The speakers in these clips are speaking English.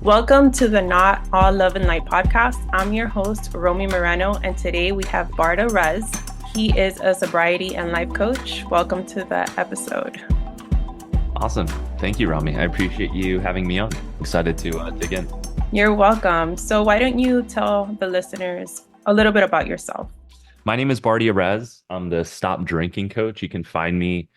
Welcome to the Not All Love and Light podcast. I'm your host, Romy Moreno, and today we have Bardia Rez. He is a sobriety and life coach. Welcome to the episode. Awesome. Thank you, Romy. I appreciate you having me on. Excited to dig in. You're welcome. So why don't you tell the listeners a little bit about yourself? My name is Bardia Rez. I'm the Stop Drinking Coach. You can find me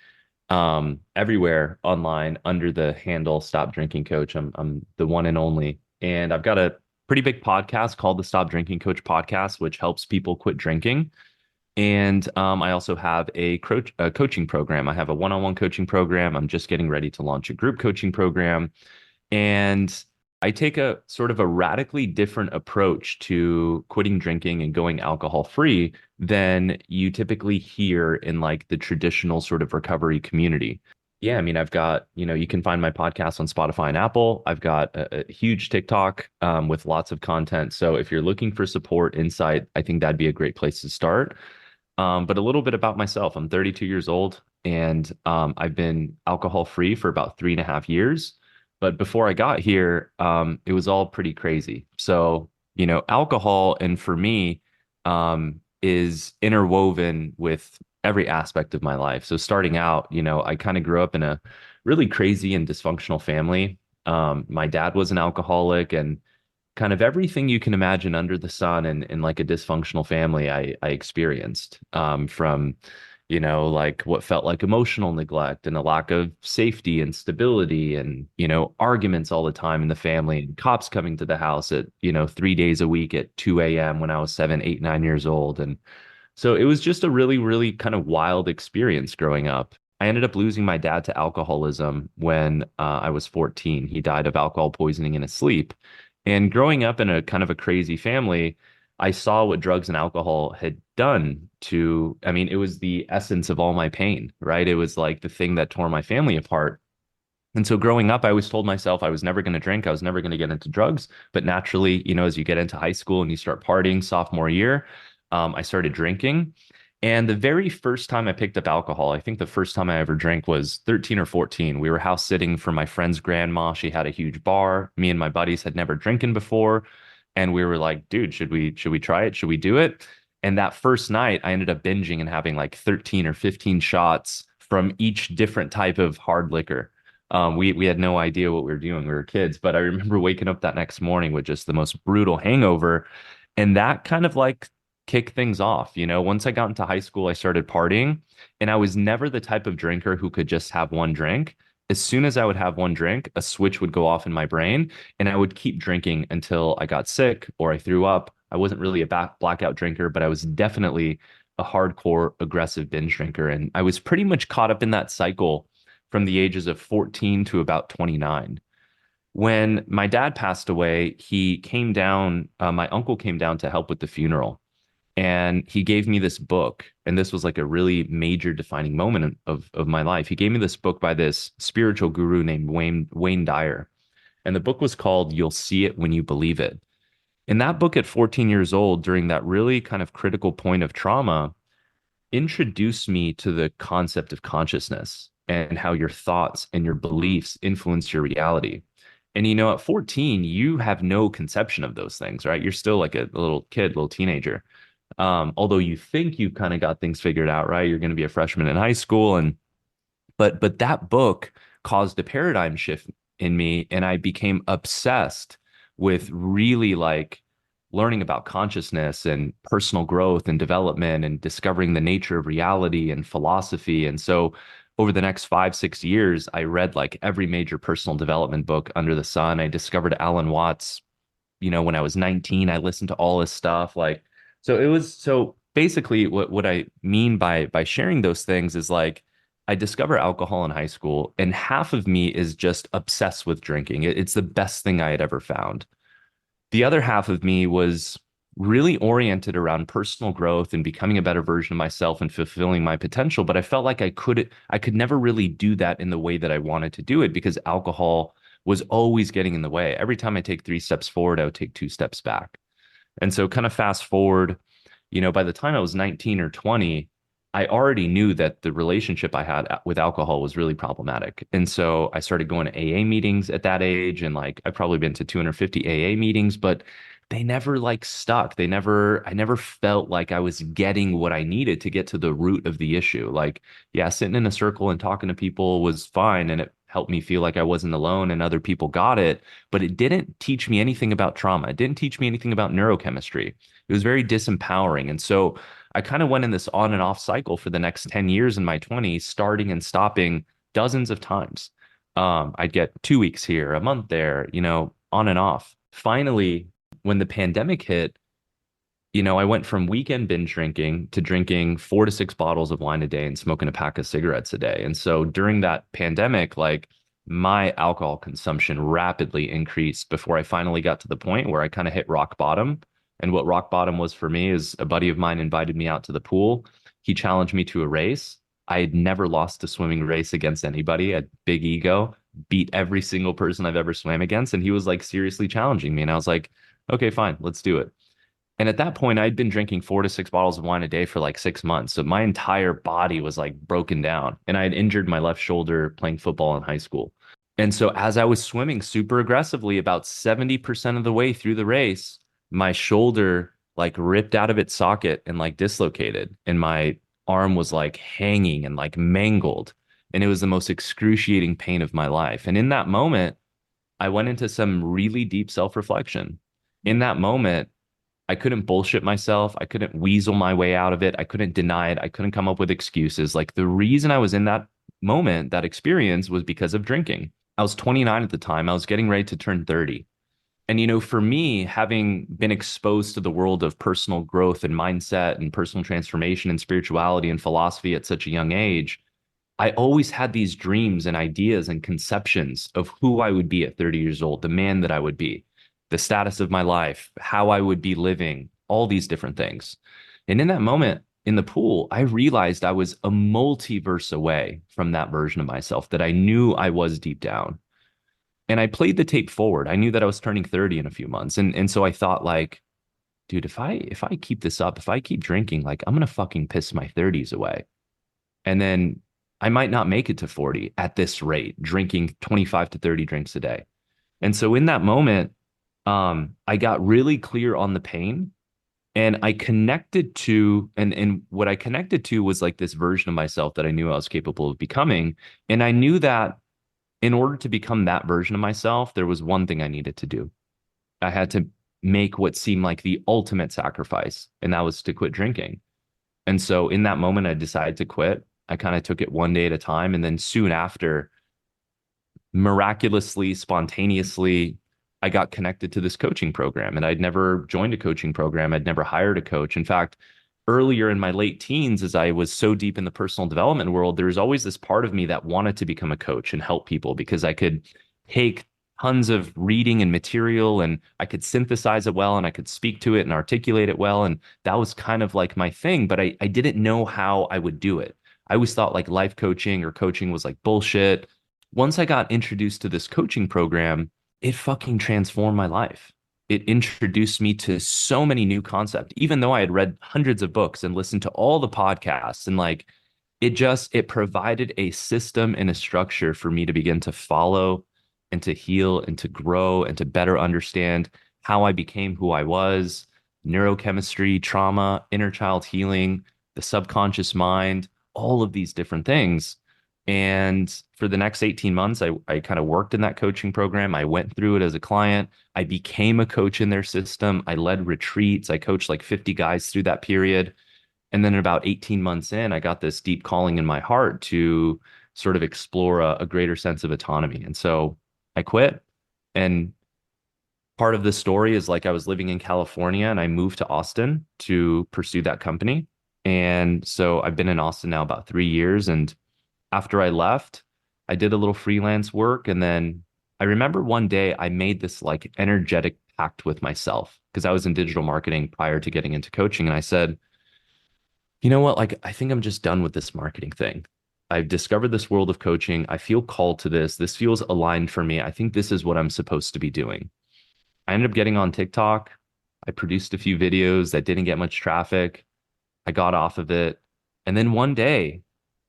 everywhere online under the handle Stop Drinking Coach. I'm the one and only. And I've got a pretty big podcast called the Stop Drinking Coach podcast, which helps people quit drinking. And I also have a coaching program. I have a one-on-one coaching program. I'm just getting ready to launch a group coaching program. And I take a sort of a radically different approach to quitting drinking and going alcohol free than you typically hear in like the traditional sort of recovery community. Yeah, I mean, I've got, you can find my podcast on Spotify and Apple. I've got a huge TikTok with lots of content. So if you're looking for support, insight, I think that'd be a great place to start. But a little bit about myself. I'm 32 years old and I've been alcohol free for about 3.5 years. But before I got here, it was all pretty crazy. So, alcohol, and for me, is interwoven with every aspect of my life. So starting out, I kind of grew up in a really crazy and dysfunctional family. My dad was an alcoholic, and kind of everything you can imagine under the sun in like a dysfunctional family, I experienced, from like what felt like emotional neglect and a lack of safety and stability and, arguments all the time in the family and cops coming to the house at, 3 days a week at 2 a.m. when I was 7, 8, 9 years old. And so it was just a really, really kind of wild experience growing up. I ended up losing my dad to alcoholism when I was 14. He died of alcohol poisoning in his sleep. And growing up in a kind of a crazy family, I saw what drugs and alcohol had done to, I mean, it was the essence of all my pain, right? It was like the thing that tore my family apart. And so growing up, I always told myself I was never going to drink. I was never going to get into drugs. But naturally, as you get into high school and you start partying sophomore year, I started drinking. And the very first time I picked up alcohol, I think the first time I ever drank was 13 or 14. We were house sitting for my friend's grandma. She had a huge bar. Me and my buddies had never drinking before. And we were like, dude, should we try it? Should we do it? And that first night, I ended up binging and having like 13 or 15 shots from each different type of hard liquor. We had no idea what we were doing. We were kids, but I remember waking up that next morning with just the most brutal hangover. And that kind of like kicked things off. Once I got into high school, I started partying, and I was never the type of drinker who could just have one drink. As soon as I would have one drink, a switch would go off in my brain, and I would keep drinking until I got sick or I threw up. I wasn't really a blackout drinker, but I was definitely a hardcore aggressive binge drinker. And I was pretty much caught up in that cycle from the ages of 14 to about 29. When my dad passed away, he came down, my uncle came down to help with the funeral. And he gave me this book, and this was like a really major defining moment of my life. He gave me this book by this spiritual guru named Wayne Dyer. And the book was called You'll See It When You Believe It. And that book at 14 years old, during that really kind of critical point of trauma, introduced me to the concept of consciousness and how your thoughts and your beliefs influence your reality. And at 14, you have no conception of those things, right? You're still like a little kid, little teenager. Although you think you've kind of got things figured out, right? You're going to be a freshman in high school, but that book caused a paradigm shift in me, and I became obsessed with really like learning about consciousness and personal growth and development and discovering the nature of reality and philosophy. And so over the next 5, 6 years, I read like every major personal development book under the sun. I discovered Alan Watts, when I was 19. I listened to all his stuff. So basically what I mean by sharing those things is like I discover alcohol in high school, and half of me is just obsessed with drinking. It's the best thing I had ever found. The other half of me was really oriented around personal growth and becoming a better version of myself and fulfilling my potential, but I felt like I could never really do that in the way that I wanted to do it because alcohol was always getting in the way. Every time I take 3 steps forward, I would take 2 steps back. And so kind of fast forward, by the time I was 19 or 20, I already knew that the relationship I had with alcohol was really problematic. And so I started going to AA meetings at that age. And like, I've probably been to 250 AA meetings, but they never like stuck. I never felt like I was getting what I needed to get to the root of the issue. Like, yeah, sitting in a circle and talking to people was fine. And it helped me feel like I wasn't alone and other people got it. But it didn't teach me anything about trauma. It didn't teach me anything about neurochemistry. It was very disempowering. And so, I kind of went in this on and off cycle for the next 10 years in my 20s, starting and stopping dozens of times. I'd get 2 weeks here, a month there, on and off. Finally, when the pandemic hit, I went from weekend binge drinking to drinking 4 to 6 bottles of wine a day and smoking a pack of cigarettes a day. And so during that pandemic, like my alcohol consumption rapidly increased before I finally got to the point where I kind of hit rock bottom. And what rock bottom was for me is a buddy of mine invited me out to the pool. He challenged me to a race. I had never lost a swimming race against anybody. I had big ego, beat every single person I've ever swam against. And he was like seriously challenging me. And I was like, okay, fine, let's do it. And at that point, I'd been drinking 4 to 6 bottles of wine a day for like 6 months. So my entire body was like broken down. And I had injured my left shoulder playing football in high school. And so as I was swimming super aggressively, about 70% of the way through the race, my shoulder like ripped out of its socket and like dislocated. And my arm was like hanging and like mangled. And it was the most excruciating pain of my life. And in that moment, I went into some really deep self-reflection. In that moment, I couldn't bullshit myself. I couldn't weasel my way out of it. I couldn't deny it. I couldn't come up with excuses. Like the reason I was in that moment, that experience was because of drinking. I was 29 at the time. I was getting ready to turn 30. And, for me, having been exposed to the world of personal growth and mindset and personal transformation and spirituality and philosophy at such a young age, I always had these dreams and ideas and conceptions of who I would be at 30 years old, the man that I would be, the status of my life, how I would be living, all these different things. And in that moment in the pool, I realized I was a multiverse away from that version of myself that I knew I was deep down. And I played the tape forward. I knew that I was turning 30 in a few months. And so I thought like, dude, if I keep this up, if I keep drinking, like I'm gonna fucking piss my 30s away. And then I might not make it to 40 at this rate, drinking 25 to 30 drinks a day. And so in that moment, I got really clear on the pain and I connected to, and what I connected to was like this version of myself that I knew I was capable of becoming. And I knew that in order to become that version of myself, there was one thing I needed to do. I had to make what seemed like the ultimate sacrifice, and that was to quit drinking. And so in that moment, I decided to quit. I kind of took it one day at a time. And then soon after, miraculously, spontaneously, I got connected to this coaching program. And I'd never joined a coaching program. I'd never hired a coach. In fact, earlier in my late teens, as I was so deep in the personal development world, there was always this part of me that wanted to become a coach and help people because I could take tons of reading and material and I could synthesize it well and I could speak to it and articulate it well. And that was kind of like my thing, but I didn't know how I would do it. I always thought like life coaching or coaching was like bullshit. Once I got introduced to this coaching program, it fucking transformed my life. It introduced me to so many new concepts, even though I had read hundreds of books and listened to all the podcasts and like it provided a system and a structure for me to begin to follow and to heal and to grow and to better understand how I became who I was, neurochemistry, trauma, inner child healing, the subconscious mind, all of these different things. And for the next 18 months, I kind of worked in that coaching program. I went through it as a client. I became a coach in their system. I led retreats. I coached like 50 guys through that period. And then about 18 months in, I got this deep calling in my heart to sort of explore a greater sense of autonomy. And so I quit. And part of the story is like I was living in California and I moved to Austin to pursue that company. And so I've been in Austin now about 3 years. And after I left, I did a little freelance work. And then I remember one day I made this like energetic pact with myself because I was in digital marketing prior to getting into coaching. And I said, you know what? Like, I think I'm just done with this marketing thing. I've discovered this world of coaching. I feel called to this. This feels aligned for me. I think this is what I'm supposed to be doing. I ended up getting on TikTok. I produced a few videos that didn't get much traffic. I got off of it. And then one day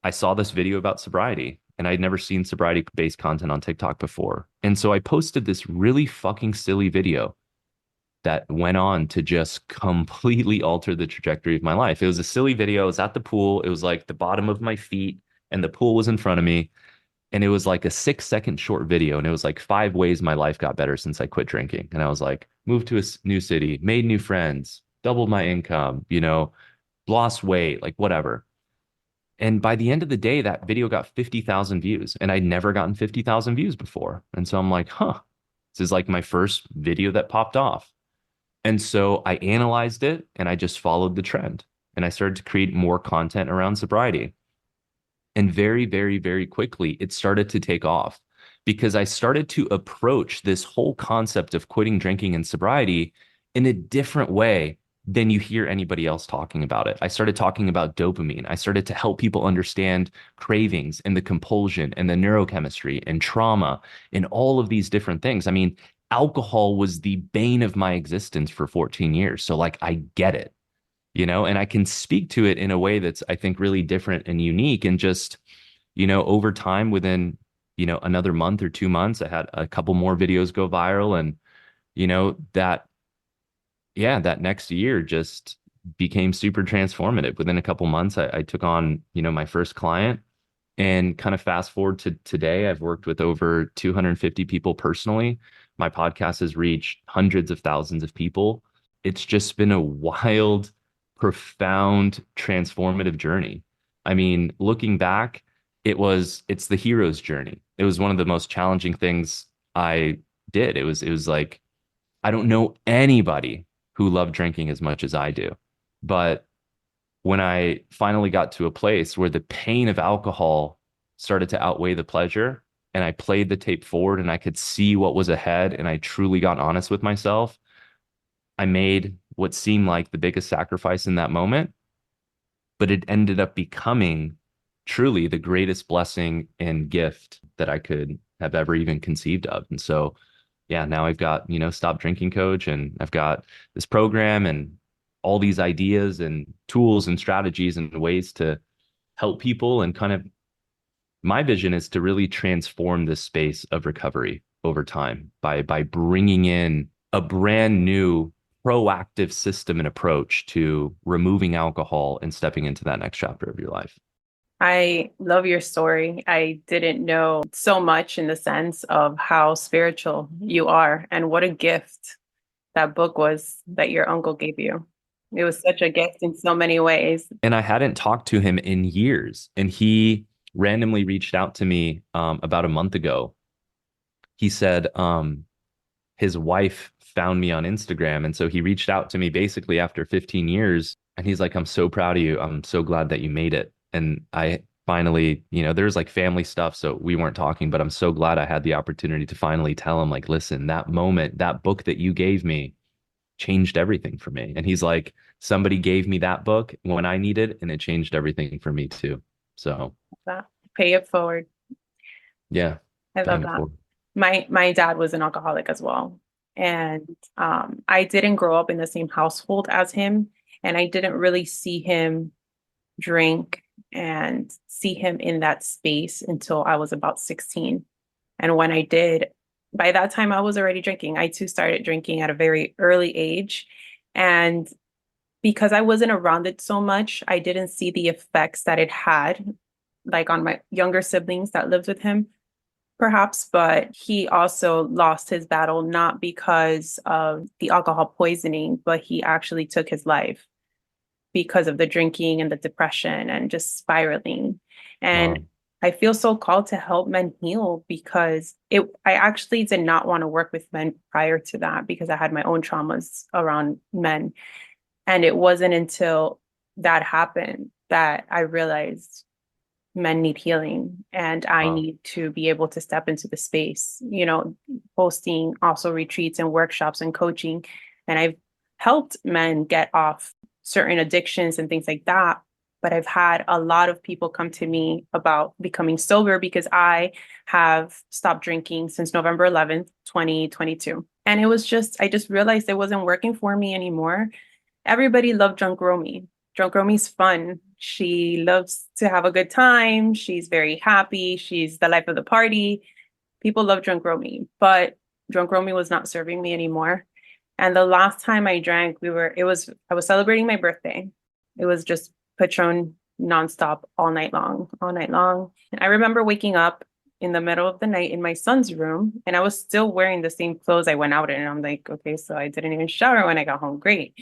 I saw this video about sobriety and I'd never seen sobriety based content on TikTok before. And so I posted this really fucking silly video that went on to just completely alter the trajectory of my life. It was a silly video. I was at the pool. It was like the bottom of my feet and the pool was in front of me. And it was like a 6 second short video. And it was like 5 ways my life got better since I quit drinking. And I was like, moved to a new city, made new friends, doubled my income, lost weight, like whatever. And by the end of the day, that video got 50,000 views. And I'd never gotten 50,000 views before. And so I'm like, this is like my first video that popped off. And so I analyzed it and I just followed the trend. And I started to create more content around sobriety. And very, very, very quickly, it started to take off because I started to approach this whole concept of quitting drinking and sobriety in a different way than you hear anybody else talking about it. I started talking about dopamine. I started to help people understand cravings and the compulsion and the neurochemistry and trauma and all of these different things. I mean, alcohol was the bane of my existence for 14 years. So, like, I get it, and I can speak to it in a way that's, I think, really different and unique. And just, over time, within, another month or 2 months, I had a couple more videos go viral. And, that, yeah, that next year just became super transformative. Within a couple months, I took on, my first client. And kind of fast forward to today, I've worked with over 250 people personally. My podcast has reached hundreds of thousands of people. It's just been a wild, profound, transformative journey. I mean, looking back, it's the hero's journey. It was one of the most challenging things I did. It was like, I don't know anybody who loved drinking as much as I do. But when I finally got to a place where the pain of alcohol started to outweigh the pleasure, and I played the tape forward and I could see what was ahead, and I truly got honest with myself, I made what seemed like the biggest sacrifice in that moment, but it ended up becoming truly the greatest blessing and gift that I could have ever even conceived of. And so, yeah, now I've got, Stop Drinking Coach, and I've got this program and all these ideas and tools and strategies and ways to help people. And kind of my vision is to really transform this space of recovery over time by bringing in a brand new proactive system and approach to removing alcohol and stepping into that next chapter of your life. I love your story. I didn't know so much in the sense of how spiritual you are and what a gift that book was that your uncle gave you. It was such a gift in so many ways. And I hadn't talked to him in years. And he randomly reached out to me about a month ago. He said his wife found me on Instagram. And so he reached out to me basically after 15 years. And he's like, I'm so proud of you. I'm so glad that you made it. And I finally, there's like family stuff. So we weren't talking, but I'm so glad I had the opportunity to finally tell him, like, listen, that moment, that book that you gave me changed everything for me. And he's like, somebody gave me that book when I needed, and it changed everything for me too. So That pay it forward. yeah, I love that. My dad was an alcoholic as well. And I didn't grow up in the same household as him. And I didn't really see him drink and see him in that space until I was about 16. And when I did, by that time I was already drinking. I too started drinking at a very early age. And because I wasn't around it so much, I didn't see the effects that it had, like on my younger siblings that lived with him, perhaps. But he also lost his battle, not because of the alcohol poisoning, but he actually took his life because of the drinking and the depression and just spiraling. And Wow. I feel so called to help men heal because I actually did not want to work with men prior to that because I had my own traumas around men. And it wasn't until that happened that I realized men need healing and I Wow. need to be able to step into the space, hosting also retreats and workshops and coaching. And I've helped men get off certain addictions and things like that. But I've had a lot of people come to me about becoming sober because I have stopped drinking since November 11th, 2022. And it was I just realized it wasn't working for me anymore. Everybody loved Drunk Romy. Drunk Romy's fun. She loves to have a good time. She's very happy. She's the life of the party. People love drunk Romy, but drunk Romy was not serving me anymore. And the last time I drank, I was celebrating my birthday. It was just Patron nonstop all night long, all night long. And I remember waking up in the middle of the night in my son's room, and I was still wearing the same clothes I went out in. And I'm like, okay, so I didn't even shower when I got home. Great.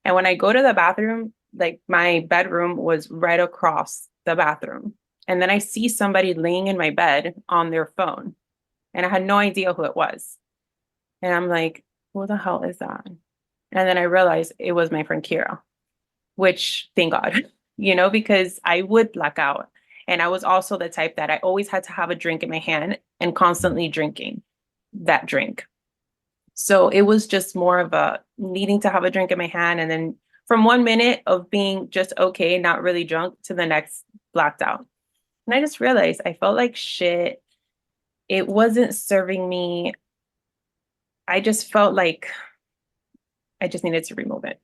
And when I go to the bathroom, like my bedroom was right across the bathroom. And then I see somebody laying in my bed on their phone. And I had no idea who it was. And I'm like, who the hell is that? And then I realized it was my friend Kira, which thank God, because I would black out. And I was also the type that I always had to have a drink in my hand and constantly drinking that drink. So it was just more of a needing to have a drink in my hand. And then from 1 minute of being just okay, not really drunk, to the next blacked out. And I just realized I felt like shit. It wasn't serving me. I just felt like I just needed to remove it.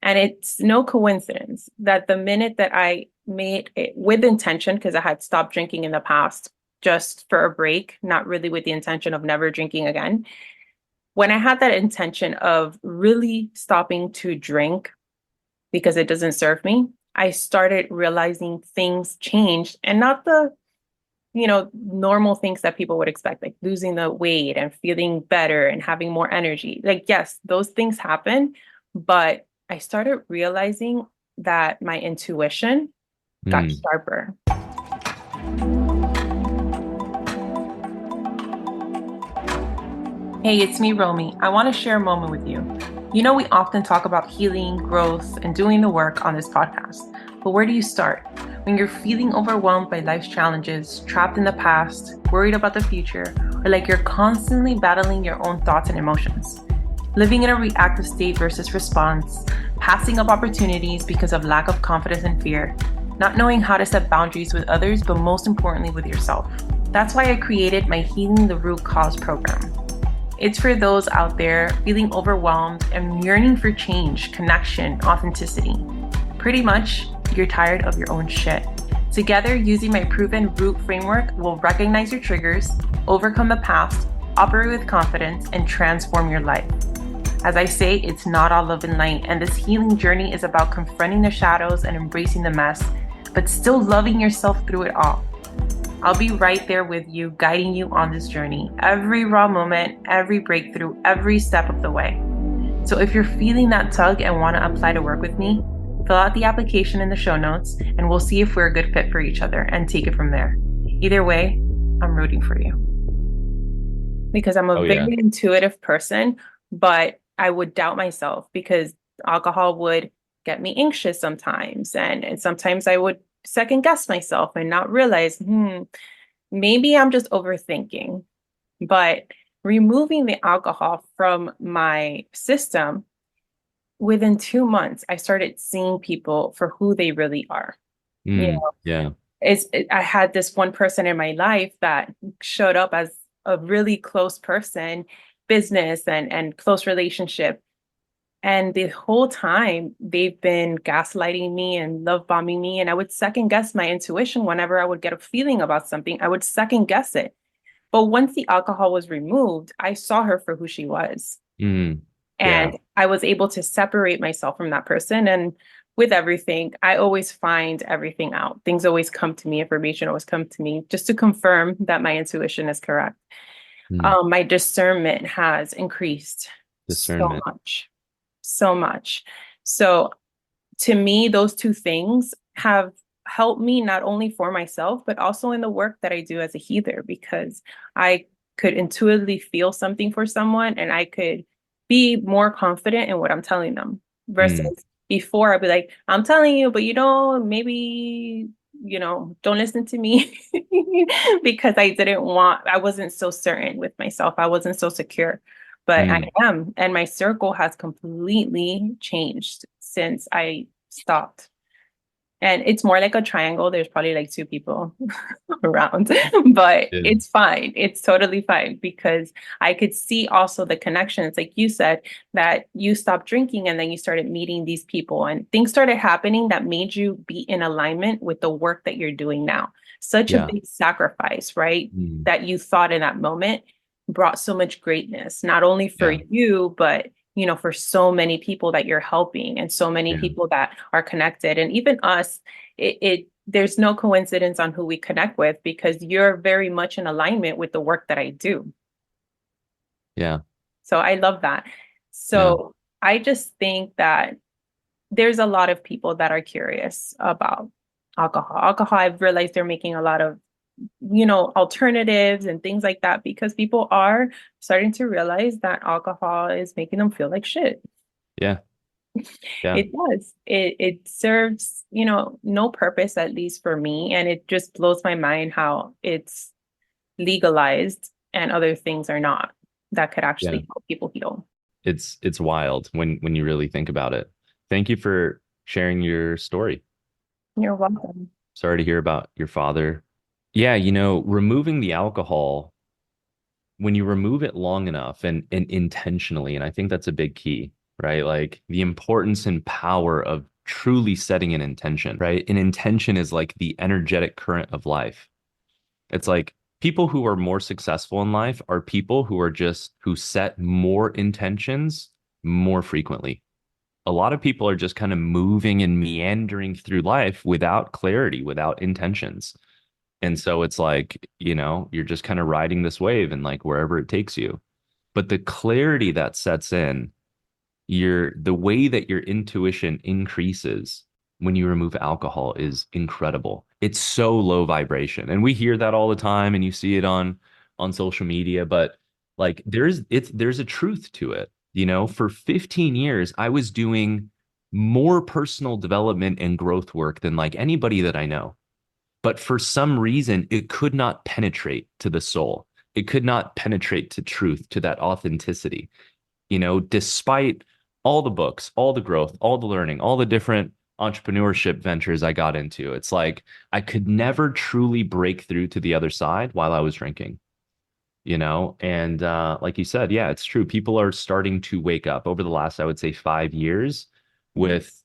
And it's no coincidence that the minute that I made it with intention, because I had stopped drinking in the past just for a break, not really with the intention of never drinking again. When I had that intention of really stopping to drink because it doesn't serve me, I started realizing things changed, and not the normal things that people would expect, like losing the weight and feeling better and having more energy. Like, yes, those things happen, but I started realizing that my intuition got Mm. sharper. Hey, it's me, Romy. I want to share a moment with you. We often talk about healing, growth, and doing the work on this podcast. But where do you start? When you're feeling overwhelmed by life's challenges, trapped in the past, worried about the future, or like you're constantly battling your own thoughts and emotions. Living in a reactive state versus response, passing up opportunities because of lack of confidence and fear, not knowing how to set boundaries with others, but most importantly with yourself. That's why I created my Healing the Root Cause program. It's for those out there feeling overwhelmed and yearning for change, connection, authenticity. Pretty much, you're tired of your own shit. Together, using my proven root framework, we'll recognize your triggers, overcome the past, operate with confidence, and transform your life. As I say, it's not all love and light, and this healing journey is about confronting the shadows and embracing the mess, but still loving yourself through it all. I'll be right there with you, guiding you on this journey, every raw moment, every breakthrough, every step of the way. So if you're feeling that tug and want to apply to work with me, fill out the application in the show notes, and we'll see if we're a good fit for each other and take it from there. Either way, I'm rooting for you. Because I'm a very intuitive person, but I would doubt myself because alcohol would get me anxious sometimes. And sometimes I would second guess myself and not realize, maybe I'm just overthinking. But removing the alcohol from my system, within 2 months, I started seeing people for who they really are. Yeah. I had this one person in my life that showed up as a really close person, business and close relationship. And the whole time they've been gaslighting me and love bombing me. And I would second guess my intuition whenever I would get a feeling about something. I would second guess it. But once the alcohol was removed, I saw her for who she was. And I was able to separate myself from that person. And with everything, I always find everything out. Things always come to me, information always come to me just to confirm that my intuition is correct. My discernment has increased so much. So much. So to me, those two things have helped me not only for myself, but also in the work that I do as a healer, because I could intuitively feel something for someone and I could be more confident in what I'm telling them versus before I'd be like, I'm telling you, but maybe, don't listen to me because I wasn't so certain with myself. I wasn't so secure. But I am, and my circle has completely changed since I stopped. And it's more like a triangle. There's probably like two people around, but Yeah. it's fine. It's totally fine because I could see also the connections, like you said, that you stopped drinking and then you started meeting these people and things started happening that made you be in alignment with the work that you're doing now. Such a Yeah. big sacrifice, right? Mm. That you thought in that moment brought so much greatness, not only for Yeah. you, but for so many people that you're helping and so many Yeah. people that are connected. And even us, there's no coincidence on who we connect with because you're very much in alignment with the work that I do. Yeah. So I love that. Yeah. So I just think that there's a lot of people that are curious about alcohol. Alcohol, I've realized they're making a lot of alternatives and things like that because people are starting to realize that alcohol is making them feel like shit. Yeah. Yeah. It does. It serves, no purpose, at least for me. And it just blows my mind how it's legalized and other things are not that could Yeah. actually help people heal. It's wild when you really think about it. Thank you for sharing your story. You're welcome. Sorry to hear about your father. Yeah, removing the alcohol, when you remove it long enough and intentionally, and I think that's a big key, right? Like the importance and power of truly setting an intention, right? An intention is like the energetic current of life. It's like people who are more successful in life are people who set more intentions more frequently. A lot of people are just kind of moving and meandering through life without clarity, without intentions. And so it's like, you're just kind of riding this wave and like wherever it takes you. But the clarity that sets in, the way that your intuition increases when you remove alcohol is incredible. It's so low vibration. And we hear that all the time and you see it on social media, but like there's a truth to it. For 15 years I was doing more personal development and growth work than like anybody that I know. But for some reason, it could not penetrate to the soul. It could not penetrate to truth, to that authenticity. Despite all the books, all the growth, all the learning, all the different entrepreneurship ventures I got into, it's like I could never truly break through to the other side while I was drinking. And like you said, yeah, it's true. People are starting to wake up over the last, I would say, 5 years with,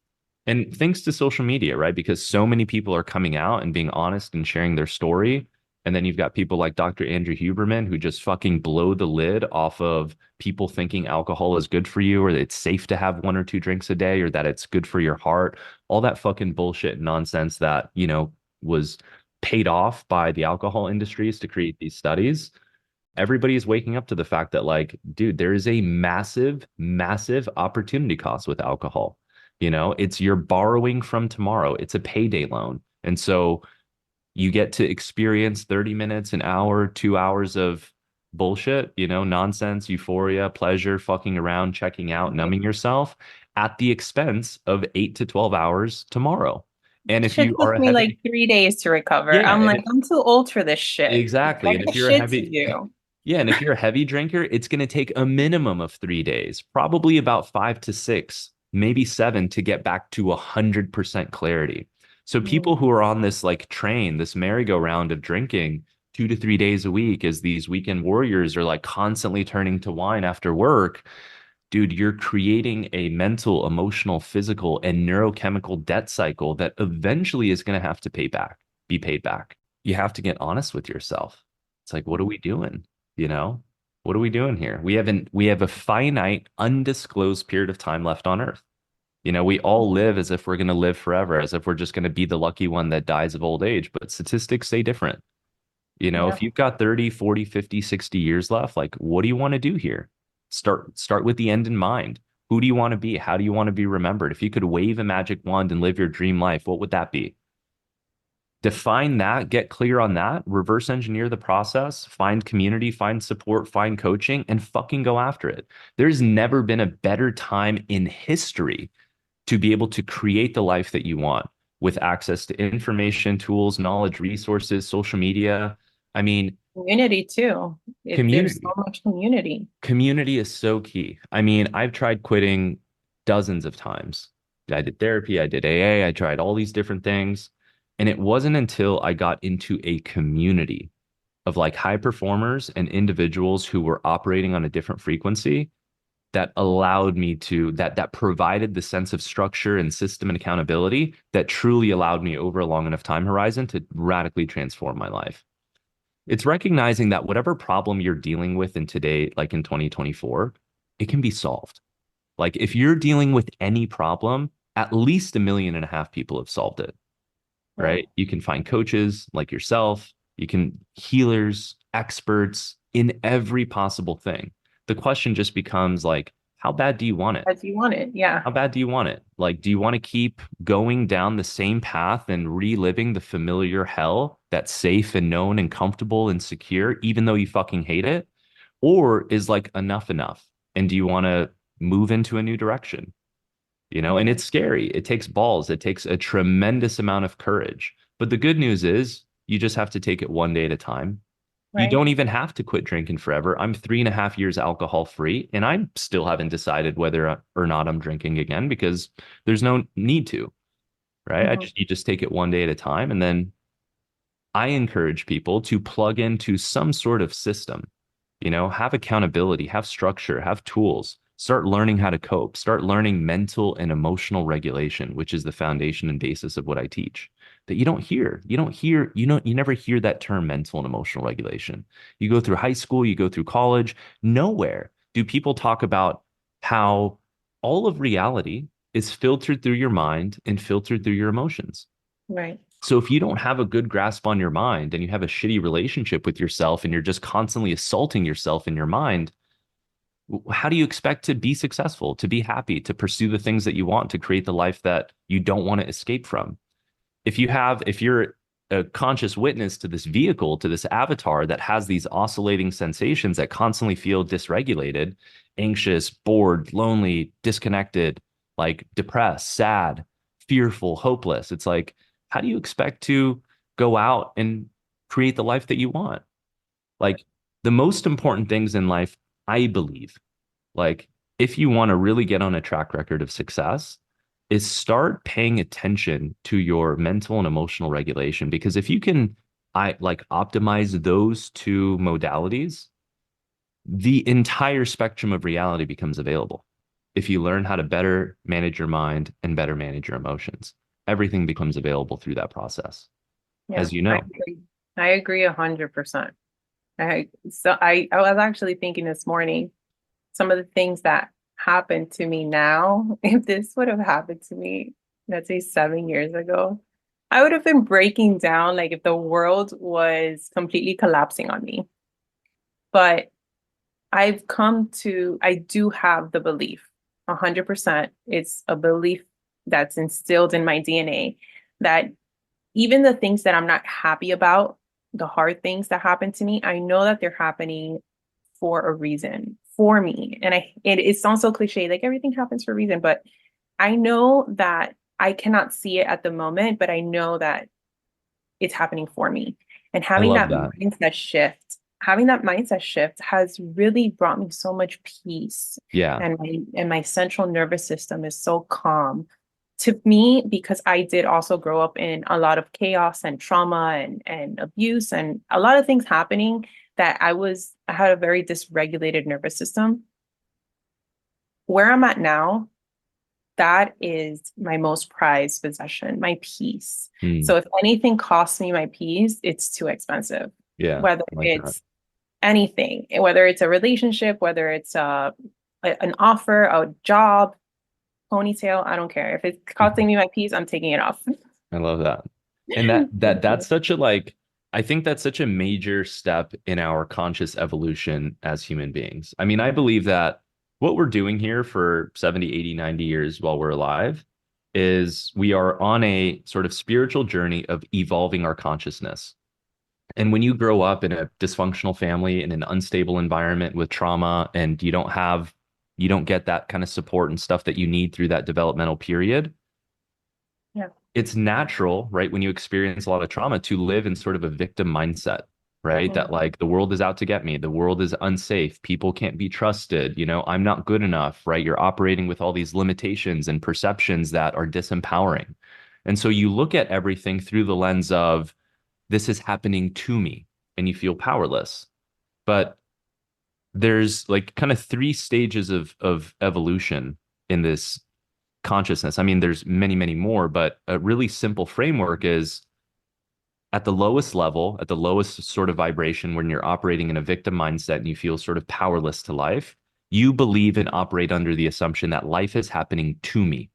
and thanks to social media, right? Because so many people are coming out and being honest and sharing their story. And then you've got people like Dr. Andrew Huberman who just fucking blow the lid off of people thinking alcohol is good for you or that it's safe to have one or two drinks a day or that it's good for your heart. All that fucking bullshit and nonsense that, was paid off by the alcohol industries to create these studies. Everybody is waking up to the fact that like, dude, there is a massive, massive opportunity cost with alcohol. It's you're borrowing from tomorrow. It's a payday loan. And so you get to experience 30 minutes, an hour, 2 hours of bullshit, nonsense, euphoria, pleasure, fucking around, checking out, numbing yourself at the expense of 8 to 12 hours tomorrow. And if Shit you are took a me like heavy, 3 days to recover. yeah, I'm like, I'm too old for this shit. exactly. I And got if you're a shit to heavy, do. yeah, and if you're a heavy drinker, it's going to take a minimum of 3 days, probably about 5 to 6, maybe 7 to get back to 100% clarity. So people who are on this like train, this merry-go-round of drinking 2 to 3 days a week as these weekend warriors are like constantly turning to wine after work, dude, you're creating a mental, emotional, physical, and neurochemical debt cycle that eventually is going to have to be paid back. You have to get honest with yourself. It's like, what are we doing? You know, what are we doing here? We have a finite, undisclosed period of time left on Earth. We all live as if we're going to live forever, as if we're just going to be the lucky one that dies of old age, but statistics say different. Yeah. If you've got 30, 40, 50, 60 years left, like what do you want to do here? Start with the end in mind. Who do you want to be? How do you want to be remembered? If you could wave a magic wand and live your dream life, what would that be? Define that, get clear on that, reverse engineer the process, find community, find support, find coaching, and fucking go after it. There's never been a better time in history to be able to create the life that you want with access to information, tools, knowledge, resources, social media. I mean, Community too. There's so community. much community. Community is so key. I mean, I've tried quitting dozens of times. I did therapy, I did AA, I tried all these different things. And it wasn't until I got into a community of like high performers and individuals who were operating on a different frequency that allowed me to that provided the sense of structure and system and accountability that truly allowed me over a long enough time horizon to radically transform my life. It's recognizing that whatever problem you're dealing with in today, like in 2024, it can be solved. Like if you're dealing with any problem, at least 1.5 million people have solved it, Right. right? You can find coaches like yourself, you can healers, experts in every possible thing. The question just becomes like, how bad do you want it? As you want it. Yeah. How bad do you want it? Like, do you want to keep going down the same path and reliving the familiar hell that's safe and known and comfortable and secure, even though you fucking hate it? Or is like enough enough? And do you want to move into a new direction? And Yeah. it's scary. It takes balls. It takes a tremendous amount of courage. But the good news is you just have to take it one day at a time. You Right. don't even have to quit drinking forever. I'm 3.5 years alcohol free, and I still haven't decided whether or not I'm drinking again because there's no need to, right? Mhm. You just take it one day at a time. And then I encourage people to plug into some sort of system, have accountability, have structure, have tools, start learning how to cope, start learning mental and emotional regulation, which is the foundation and basis of what I teach. That you don't hear. You never hear that term mental and emotional regulation. You go through high school, you go through college, nowhere do people talk about how all of reality is filtered through your mind and filtered through your emotions. Right. So if you don't have a good grasp on your mind and you have a shitty relationship with yourself and you're just constantly assaulting yourself in your mind, how do you expect to be successful, to be happy, to pursue the things that you want, to create the life that you don't want to escape from? If you're a conscious witness to this vehicle, to this avatar that has these oscillating sensations that constantly feel dysregulated, anxious, bored, lonely, disconnected, like depressed, sad, fearful, hopeless, it's like, how do you expect to go out and create the life that you want? Like the most important things in life, I believe, like, if you want to really get on a track record of success, is start paying attention to your mental and emotional regulation. Because if you can, optimize those two modalities, the entire spectrum of reality becomes available. If you learn how to better manage your mind and better manage your emotions, everything becomes available through that process, Yeah. as you I know. agree. I agree 100%. I was actually thinking this morning, some of the things that happened to me now, if this would have happened to me, let's say 7 years ago, I would have been breaking down like if the world was completely collapsing on me. But I do have the belief, 100%. It's a belief that's instilled in my DNA that even the things that I'm not happy about, the hard things that happen to me, I know that they're happening for a reason for me. And it sounds so cliche, like everything happens for a reason, but I know that I cannot see it at the moment, but I know that it's happening for me. And I love that. having that mindset shift has really brought me so much peace. Yeah, And my central nervous system is so calm to me because I did also grow up in a lot of chaos and trauma and abuse and a lot of things happening that I had a very dysregulated nervous system. Where I'm at now, that is my most prized possession, my peace. mm, So if anything costs me my peace, it's too expensive. yeah, Whether I like that. it's anything, whether it's a relationship, whether it's an offer, a job, ponytail, I don't care. If it's costing me my peace, I'm taking it off. I love that. And that's such a I think that's such a major step in our conscious evolution as human beings. I mean, I believe that what we're doing here for 70, 80, 90 years while we're alive is we are on a sort of spiritual journey of evolving our consciousness. And when you grow up in a dysfunctional family in an unstable environment with trauma and you don't get that kind of support and stuff that you need through that developmental period, Yeah. it's natural, right, when you experience a lot of trauma to live in sort of a victim mindset. right? That Mhm. like the world is out to get me, the world is unsafe, people can't be trusted, I'm not good enough, right? You're operating with all these limitations and perceptions that are disempowering. And so you look at everything through the lens of this is happening to me and you feel powerless. But there's like kind of three stages of evolution in this consciousness. I mean, there's many, many more, but a really simple framework is at the lowest level, at the lowest sort of vibration, when you're operating in a victim mindset and you feel sort of powerless to life, you believe and operate under the assumption that life is happening to me.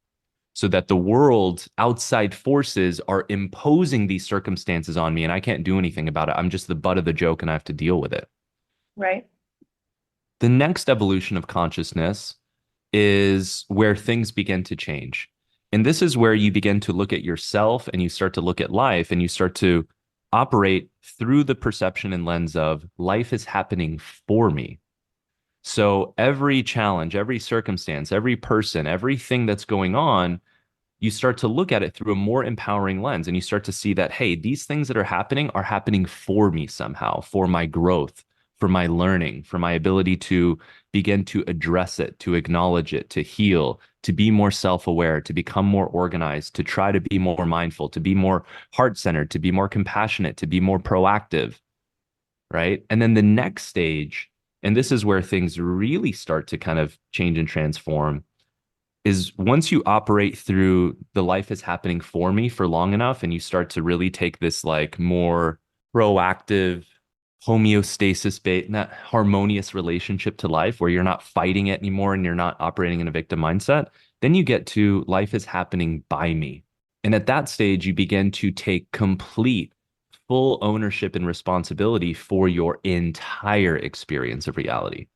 So that the world, outside forces are imposing these circumstances on me and I can't do anything about it. I'm just the butt of the joke and I have to deal with it. Right. The next evolution of consciousness is where things begin to change. And this is where you begin to look at yourself and you start to look at life and you start to operate through the perception and lens of life is happening for me. So every challenge, every circumstance, every person, everything that's going on, you start to look at it through a more empowering lens and you start to see that, hey, these things that are happening for me somehow, for my growth, for my learning, for my ability to begin to address it, to acknowledge it, to heal, to be more self-aware, to become more organized, to try to be more mindful, to be more heart-centered, to be more compassionate, to be more proactive, right? And then the next stage, and this is where things really start to kind of change and transform, is once you operate through the life is happening for me for long enough and you start to really take this like more proactive homeostasis based not harmonious relationship to life where you're not fighting it anymore and you're not operating in a victim mindset, then you get to life is happening by me. And at that stage you begin to take complete full ownership and responsibility for your entire experience of reality,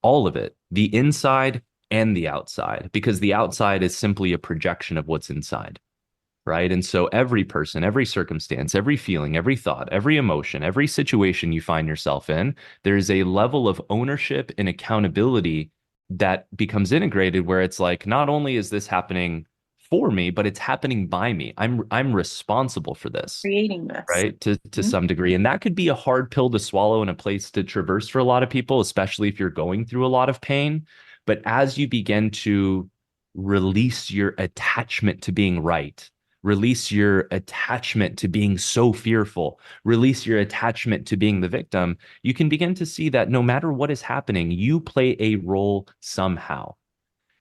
all of it, the inside and the outside, because the outside is simply a projection of what's inside, right? And so every person, every circumstance, every feeling, every thought, every emotion, every situation you find yourself in, there's a level of ownership and accountability that becomes integrated where it's like, not only is this happening for me, but it's happening by me. I'm responsible for this, Creating this. right? To Mhm. some degree. And that could be a hard pill to swallow and a place to traverse for a lot of people, especially if you're going through a lot of pain. But as you begin to release your attachment to being right, release your attachment to being so fearful, release your attachment to being the victim, you can begin to see that no matter what is happening, you play a role somehow.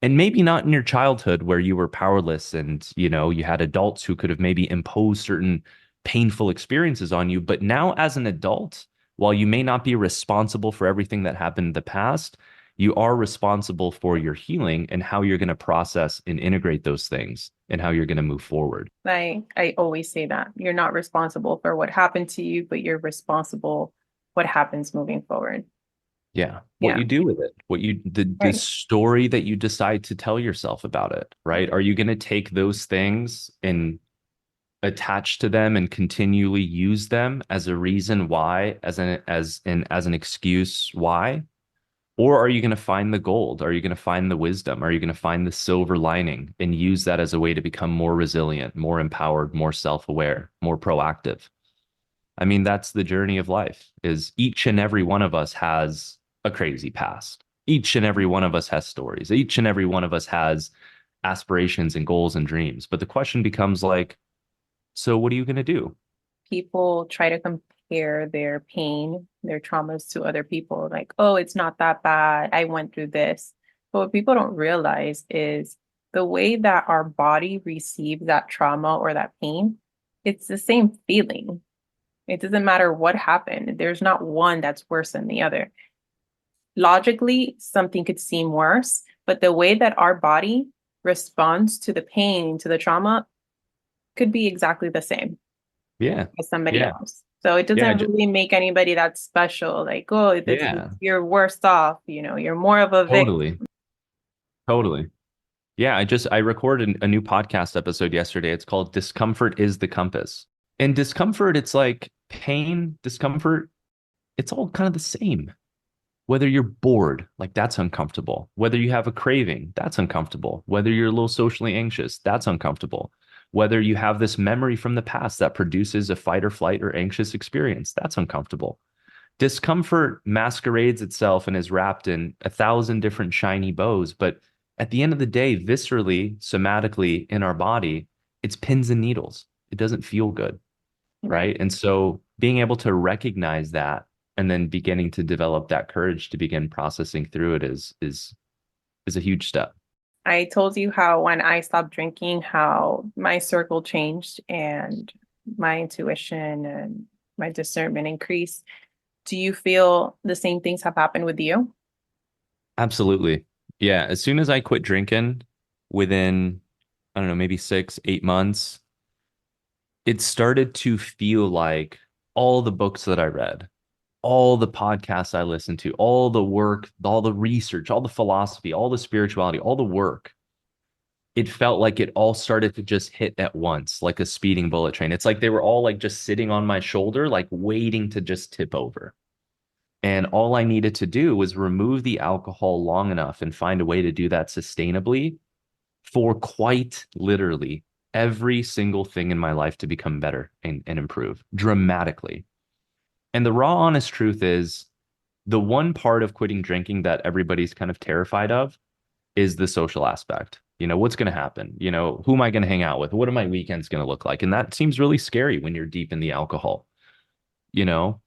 And maybe not in your childhood where you were powerless and you had adults who could have maybe imposed certain painful experiences on you, but now as an adult, while you may not be responsible for everything that happened in the past, you are responsible for your healing and how you're going to process and integrate those things and how you're going to move forward. I always say that you're not responsible for what happened to you, but you're responsible what happens moving forward. Yeah, what Yeah. you do with it, what you the Right. story that you decide to tell yourself about it, right? Are you going to take those things and attach to them and continually use them as a reason why, as an excuse why? Or are you going to find the gold? Are you going to find the wisdom? Are you going to find the silver lining and use that as a way to become more resilient, more empowered, more self-aware, more proactive? I mean, that's the journey of life, is each and every one of us has a crazy past. Each and every one of us has stories. Each and every one of us has aspirations and goals and dreams. But the question becomes like, so what are you going to do? People try to compare their pain, their traumas to other people, like, oh, it's not that bad. I went through this. But what people don't realize is the way that our body receives that trauma or that pain, it's the same feeling. It doesn't matter what happened. There's not one that's worse than the other. Logically, something could seem worse, but the way that our body responds to the pain, to the trauma, could be exactly the same Yeah. as somebody Yeah. else. So it Yeah. doesn't really make anybody that special. Like, oh, this is, Yeah. you're worse off. You're more of a victim. Totally. Totally. Yeah. I recorded a new podcast episode yesterday. It's called Discomfort is the Compass. And discomfort, it's like pain, discomfort, it's all kind of the same. Whether you're bored, like that's uncomfortable. Whether you have a craving, that's uncomfortable. Whether you're a little socially anxious, that's uncomfortable. Whether you have this memory from the past that produces a fight or flight or anxious experience, that's uncomfortable. Discomfort masquerades itself and is wrapped in a thousand different shiny bows. But at the end of the day, viscerally, somatically in our body, it's pins and needles. It doesn't feel good. Right. Right. And so being able to recognize that and then beginning to develop that courage to begin processing through it is a huge step. I told you how when I stopped drinking, how my circle changed and my intuition and my discernment increased. Do you feel the same things have happened with you? Absolutely. Yeah. As soon as I quit drinking, within, I don't know, maybe 6, 8 months, it started to feel like all the books that I read, all the podcasts I listened to, all the work, all the research, all the philosophy, all the spirituality, all the work, it felt like it all started to just hit at once, like a speeding bullet train. It's like they were all like just sitting on my shoulder, like waiting to just tip over. And all I needed to do was remove the alcohol long enough and find a way to do that sustainably for quite literally every single thing in my life to become better and improve dramatically. And the raw, honest truth is the one part of quitting drinking that everybody's kind of terrified of is the social aspect. What's going to happen? Who am I going to hang out with? What are my weekends going to look like? And that seems really scary when you're deep in the alcohol, you know?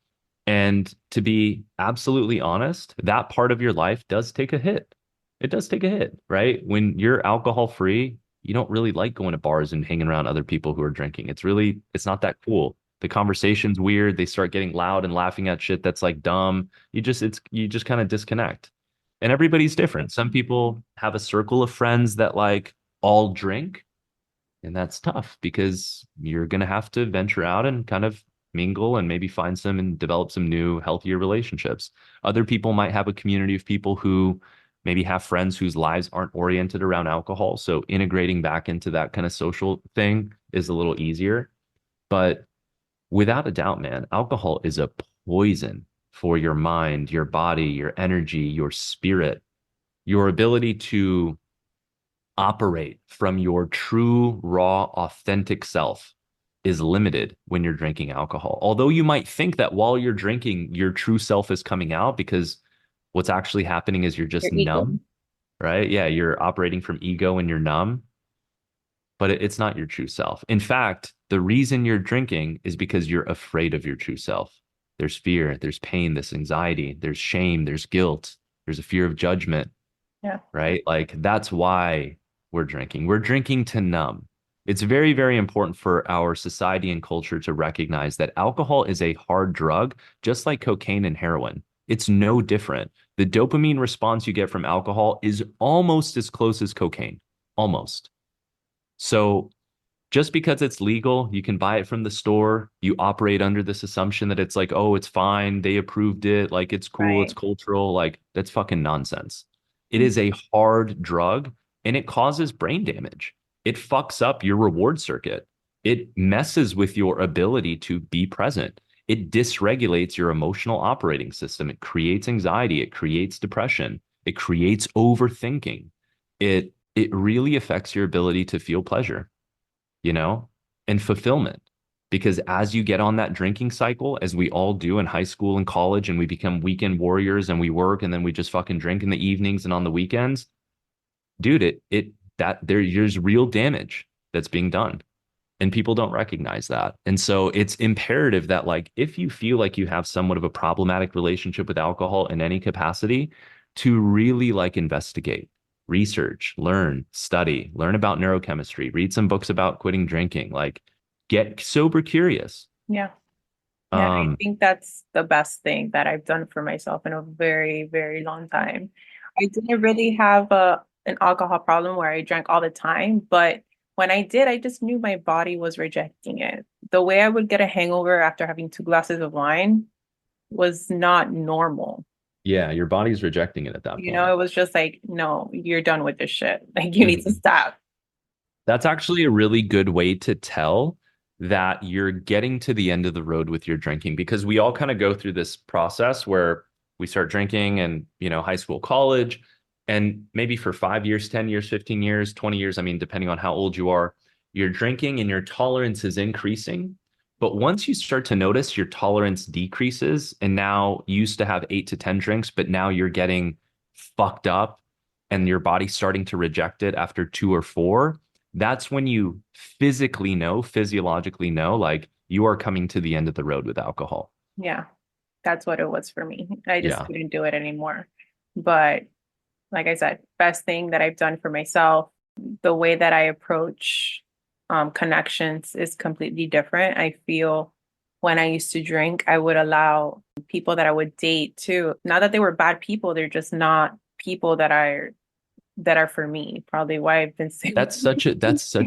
And to be absolutely honest, that part of your life does take a hit. It does take a hit, right? When you're alcohol free, you don't really like going to bars and hanging around other people who are drinking. It's not that cool. The conversation's weird. They start getting loud and laughing at shit that's like dumb. You just kind of disconnect. And everybody's different. Some people have a circle of friends that like all drink, and that's tough because you're going to have to venture out and kind of mingle and maybe find some and develop some new, healthier relationships. Other people might have a community of people who maybe have friends whose lives aren't oriented around alcohol. So integrating back into that kind of social thing is a little easier. But without a doubt, man, alcohol is a poison for your mind, your body, your energy, your spirit, your ability to operate from your true, raw, authentic self is limited when you're drinking alcohol. Although you might think that while you're drinking, your true self is coming out because what's actually happening is you're Your just ego. numb, right? Yeah, you're operating from ego and you're numb, but it's not your true self. In fact, the reason you're drinking is because you're afraid of your true self. There's fear, there's pain, there's anxiety, there's shame, there's guilt, there's a fear of judgment, Yeah. right? Like that's why we're drinking. We're drinking to numb. It's very, very important for our society and culture to recognize that alcohol is a hard drug, just like cocaine and heroin. It's no different. The dopamine response you get from alcohol is almost as close as cocaine, almost. So just because it's legal, you can buy it from the store. You operate under this assumption that it's like, oh, it's fine. They approved it. Like it's cool. It's Right. cultural. Like that's fucking nonsense. It is a hard drug and it causes brain damage. It fucks up your reward circuit. It messes with your ability to be present. It dysregulates your emotional operating system. It creates anxiety. It creates depression. It creates overthinking. It really affects your ability to feel pleasure, you know, and fulfillment. Because as you get on that drinking cycle, as we all do in high school and college, and we become weekend warriors and we work and then we just fucking drink in the evenings and on the weekends, dude, there's real damage that's being done. And people don't recognize that. And so it's imperative that, like, if you feel like you have somewhat of a problematic relationship with alcohol in any capacity, to really like investigate, research, learn, study, learn about neurochemistry, read some books about quitting drinking, like get sober curious. Yeah. Yeah. I Um, think that's the best thing that I've done for myself in a very, very long time. I didn't really have an alcohol problem where I drank all the time, but when I did, I just knew my body was rejecting it. The way I would get a hangover after having 2 glasses of wine was not normal. yeah, your body's rejecting it at that point. It was just like, no, you're done with this shit. Like you need to Mhm. stop. That's actually a really good way to tell that you're getting to the end of the road with your drinking because we all kind of go through this process where we start drinking and, high school, college, and maybe for 5 years, 10 years, 15 years, 20 years, I mean, depending on how old you are, you're drinking and your tolerance is increasing. But once you start to notice your tolerance decreases, and now you used to have 8 to 10 drinks, but now you're getting fucked up and your body's starting to reject it after 2 or 4, that's when you physically know, physiologically know, like you are coming to the end of the road with alcohol. Yeah, that's what it was for me. I just Yeah. couldn't do it anymore. But like I said, best thing that I've done for myself, the way that I approach connections is completely different. I feel when I used to drink, I would allow people that I would date too. Not that they were bad people, they're just not people that are for me. Probably why I've been single. That's such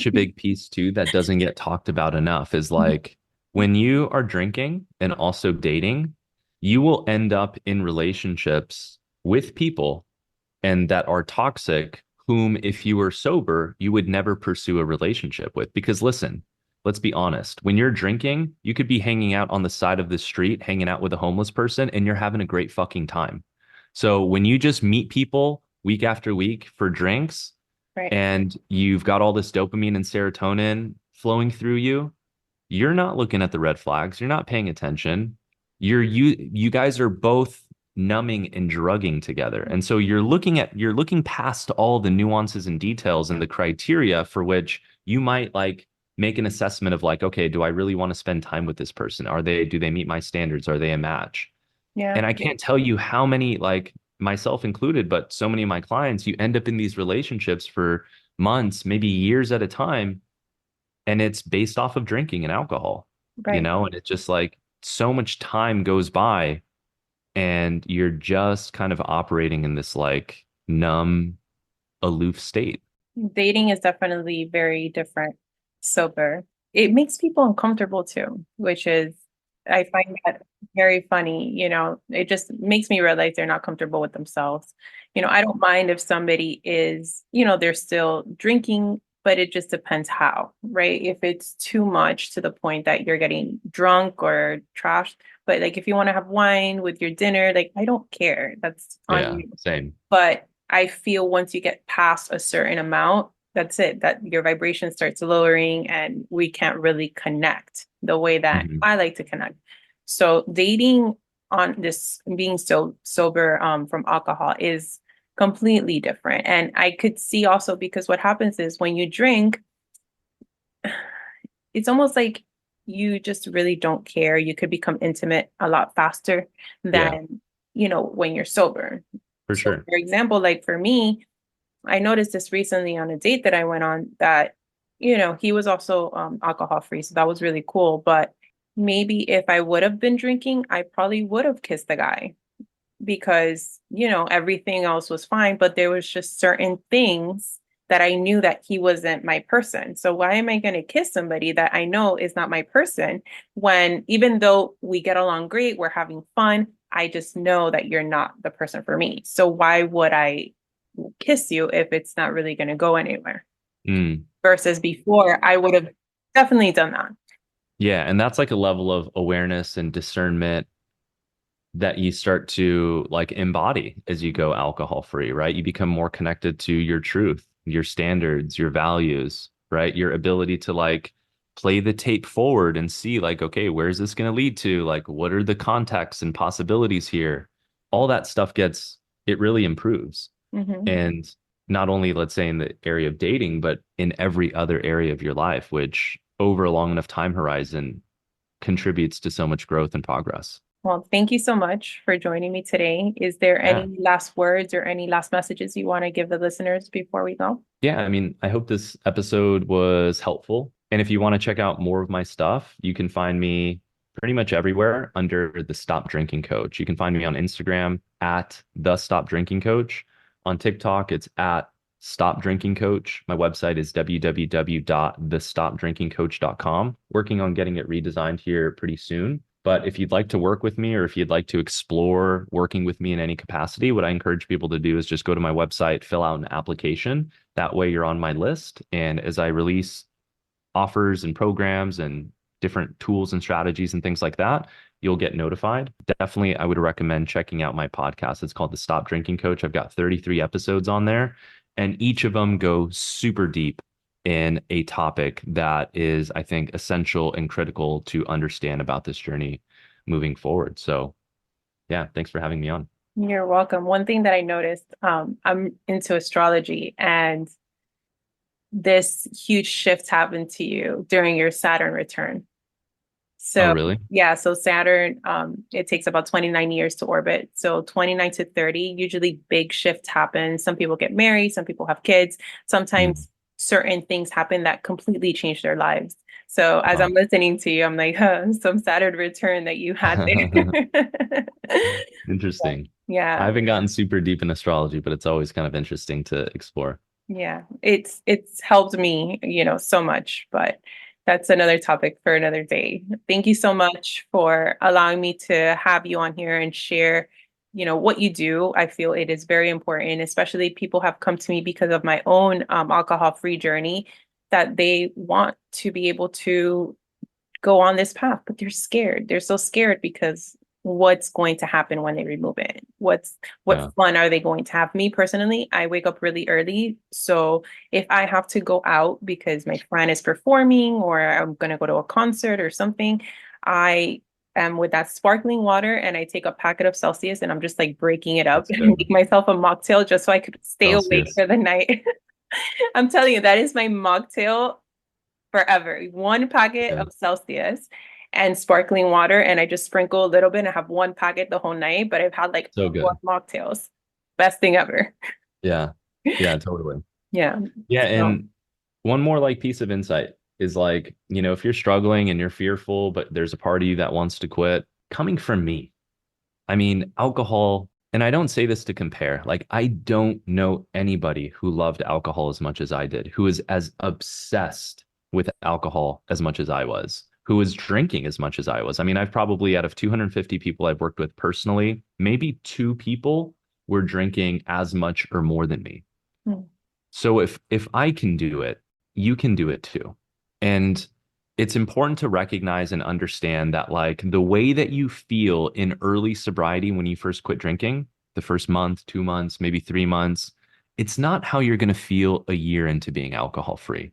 a big piece too that doesn't get talked about enough is like when you are drinking and also dating, you will end up in relationships with people and that are toxic, whom if you were sober, you would never pursue a relationship with. Because listen, let's be honest, when you're drinking, you could be hanging out on the side of the street, hanging out with a homeless person, and you're having a great fucking time. So when you just meet people week after week for drinks, Right. and you've got all this dopamine and serotonin flowing through you, you're not looking at the red flags. You're not paying attention. You guys are both numbing and drugging together. And so you're looking past all the nuances and details and the criteria for which you might like make an assessment of like, okay, do I really want to spend time with this person? Do they meet my standards? Are they a match? Yeah. And I can't tell you how many, like myself included, but so many of my clients, you end up in these relationships for months, maybe years at a time, and it's based off of drinking and alcohol, Right. and it's just like so much time goes by and you're just kind of operating in this like numb, aloof state. Dating is definitely very different sober. It makes people uncomfortable too, which is, I find that very funny. It just makes me realize they're not comfortable with themselves. I don't mind if somebody is, they're still drinking, but it just depends how, right? If it's too much to the point that you're getting drunk or trashed, but like if you want to have wine with your dinner, like I don't care. That's on Yeah, you. same. But I feel once you get past a certain amount, that's it, that your vibration starts lowering and we can't really connect the way that Mhm. I like to connect. So dating on this being so sober from alcohol is completely different. And I could see also because what happens is when you drink, it's almost like you just really don't care. You could become intimate a lot faster Yeah, than, when you're sober. for So, sure. for example, like for me, I noticed this recently on a date that I went on that, he was also alcohol free. So that was really cool. But maybe if I would have been drinking, I probably would have kissed the guy because, everything else was fine. But there was just certain things that I knew that he wasn't my person. So why am I going to kiss somebody that I know is not my person when even though we get along great, we're having fun, I just know that you're not the person for me. So why would I kiss you if it's not really going to go anywhere? Mm. Versus before, I would have definitely done that. Yeah, and that's like a level of awareness and discernment that you start to like embody as you go alcohol free, right? You become more connected to your truth, your standards, your values, right? Your ability to like play the tape forward and see like, okay, where's this going to lead to? Like, what are the contexts and possibilities here? All that stuff it really improves. Hmm. And not only, let's say, in the area of dating, but in every other area of your life, which over a long enough time horizon contributes to so much growth and progress. Well, thank you so much for joining me today. Is there Yeah. any last words or any last messages you want to give the listeners before we go? Yeah, I mean, I hope this episode was helpful. And if you want to check out more of my stuff, you can find me pretty much everywhere under the Stop Drinking Coach. You can find me on Instagram at the Stop Drinking Coach. On TikTok, it's at Stop Drinking Coach. My website is www.thestopdrinkingcoach.com. Working on getting it redesigned here pretty soon. But if you'd like to work with me or if you'd like to explore working with me in any capacity, what I encourage people to do is just go to my website, fill out an application. That way you're on my list. And as I release offers and programs and different tools and strategies and things like that, you'll get notified. Definitely, I would recommend checking out my podcast. It's called The Stop Drinking Coach. I've got 33 episodes on there, and each of them go super deep in a topic that is, I think, essential and critical to understand about this journey moving forward. So, yeah, thanks for having me on. You're welcome. One thing that I noticed, I'm into astrology, and this huge shift happened to you during your Saturn return. Oh, So really? yeah, so Saturn, it takes about 29 years to orbit. So 29 to 30, usually big shifts happen. Some people get married, some people have kids. Mm. Sometimes certain things happen that completely change their lives. So as I'm Wow. listening to you, I'm like, huh, some Saturn return that you had there. Interesting. I Yeah. haven't gotten super deep in astrology, but it's always kind of interesting to explore. Yeah, it's helped me, so much, but that's another topic for another day. Thank you so much for allowing me to have you on here and share, what you do. I feel it is very important, especially people have come to me because of my own alcohol-free journey, that they want to be able to go on this path, but they're scared. They're so scared because what's going to happen when they remove it? What Yeah. fun are they going to have? Me personally, I wake up really early. So if I have to go out because my friend is performing or I'm going to go to a concert or something, I am with that sparkling water and I take a packet of Celsius and I'm just like breaking it up That's and good. make myself a mocktail just so I could stay awake Celsius. for the night. I'm telling you, that is my mocktail forever. One packet Yeah. of Celsius and sparkling water, and I just sprinkle a little bit and have one packet the whole night. But I've had like So four good. mocktails. Best thing ever. Yeah. Yeah, totally. Yeah. Yeah, So, and one more like piece of insight is like, if you're struggling and you're fearful, but there's a part of you that wants to quit, coming from me. I mean, alcohol, and I don't say this to compare. Like, I don't know anybody who loved alcohol as much as I did, who is as obsessed with alcohol as much as I was, who was drinking as much as I was. I mean, I've probably, out of 250 people I've worked with personally, maybe two people were drinking as much or more than me. mm, So if I can do it, you can do it too. And it's important to recognize and understand that like the way that you feel in early sobriety when you first quit drinking, the first month, 2 months, maybe 3 months, it's not how you're going to feel a year into being alcohol free.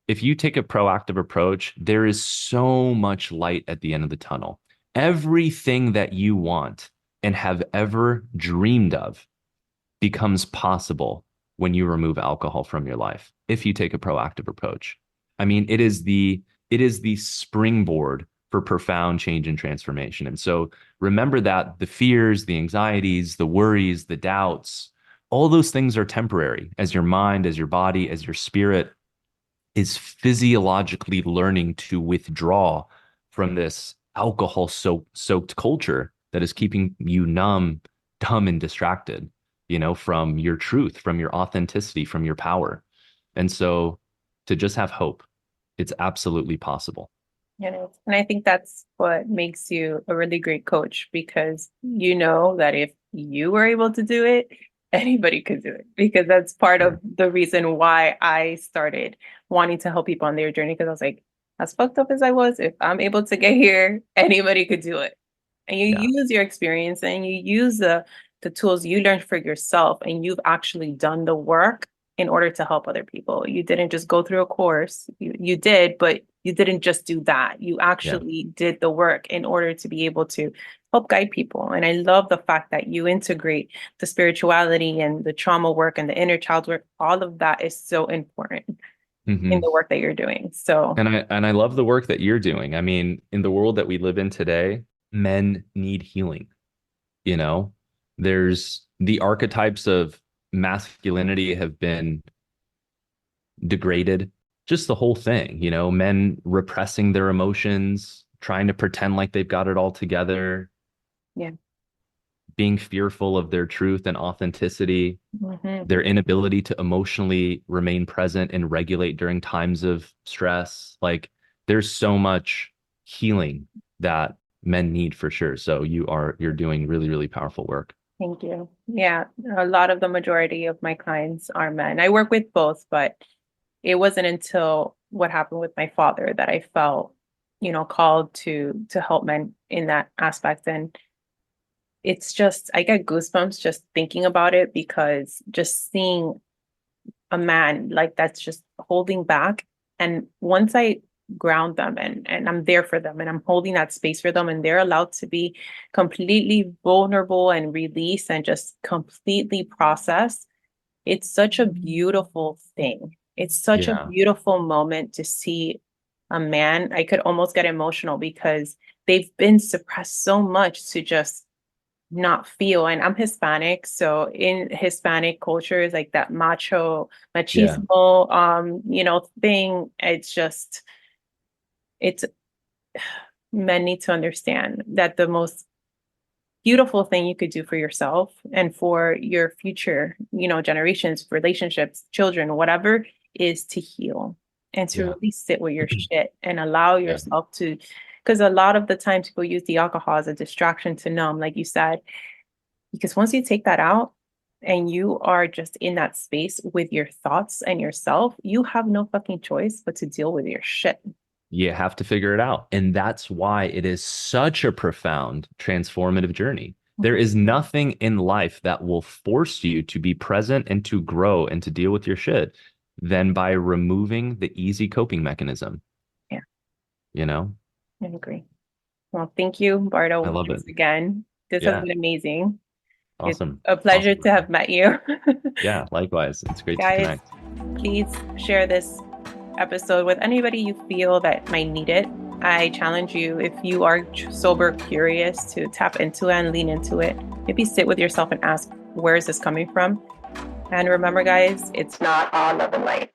If you take a proactive approach, there is so much light at the end of the tunnel. Everything that you want and have ever dreamed of becomes possible when you remove alcohol from your life if you take a proactive approach. I mean, it is the springboard for profound change and transformation. And so remember that the fears, the anxieties, the worries, the doubts, all those things are temporary as your mind, as your body, as your spirit is physiologically learning to withdraw from this alcohol soaked culture that is keeping you numb, dumb, and distracted, from your truth, from your authenticity, from your power. And so to just have hope, it's absolutely possible. and I think that's what makes you a really great coach, because you know that if you were able to do it, anybody could do it, because that's part of Sure. the reason why I started wanting to help people on their journey. Because I was like, as fucked up as I was, if I'm able to get here, anybody could do it. And you Yeah. use your experience and you use the tools you learned for yourself, and you've actually done the work in order to help other people. You didn't just go through a course. You did, but you didn't just do that. You Yeah. actually did the work in order to be able to help guide people. And I love the fact that you integrate the spirituality and the trauma work and the inner child work. All of that is so important in Hmm. the work that you're doing. So, And I love the work that you're doing. I mean, in the world that we live in today, men need healing. you know there's the archetypes of masculinity have been degraded, just the whole thing, men repressing their emotions, trying to pretend like they've got it all together, yeah. being fearful of their truth and authenticity, Mhm. their inability to emotionally remain present and regulate during times of stress. Like there's so much healing that men need for sure. So you're doing really, really powerful work. Thank you. Yeah, a lot of the majority of my clients are men. I work with both, but it wasn't until what happened with my father that I felt, called to help men in that aspect. And it's just, I get goosebumps just thinking about it, because just seeing a man like that's just holding back. And once I ground them and I'm there for them and I'm holding that space for them and they're allowed to be completely vulnerable and release and just completely process, it's such a beautiful thing. It's such a Yeah. beautiful moment to see a man. I could almost get emotional because they've been suppressed so much to just not feel. And I'm Hispanic, so in Hispanic culture is like that macho Yeah. machismo thing. It's men need to understand that the most beautiful thing you could do for yourself and for your future, generations, relationships, children, whatever, is to heal and to Yeah. really sit with your shit and allow Yeah. yourself to, because a lot of the time people use the alcohol as a distraction to numb, like you said, because once you take that out and you are just in that space with your thoughts and yourself, you have no fucking choice but to deal with your shit. You have to figure it out. And that's why it is such a profound transformative journey. There is nothing in life that will force you to be present and to grow and to deal with your shit than by removing the easy coping mechanism, Yeah, you know? I agree. Well, thank you, I Bardo, love it. once again. This has Yeah. been amazing. It's Awesome. a pleasure Awesome, to have Romy. met you. Yeah, likewise. It's great to Guys, connect. please share this episode with anybody you feel that might need it. I challenge you, if you are sober curious, to tap into it and lean into it. Maybe sit with yourself and ask, where is this coming from? And remember, guys, it's not all love and light.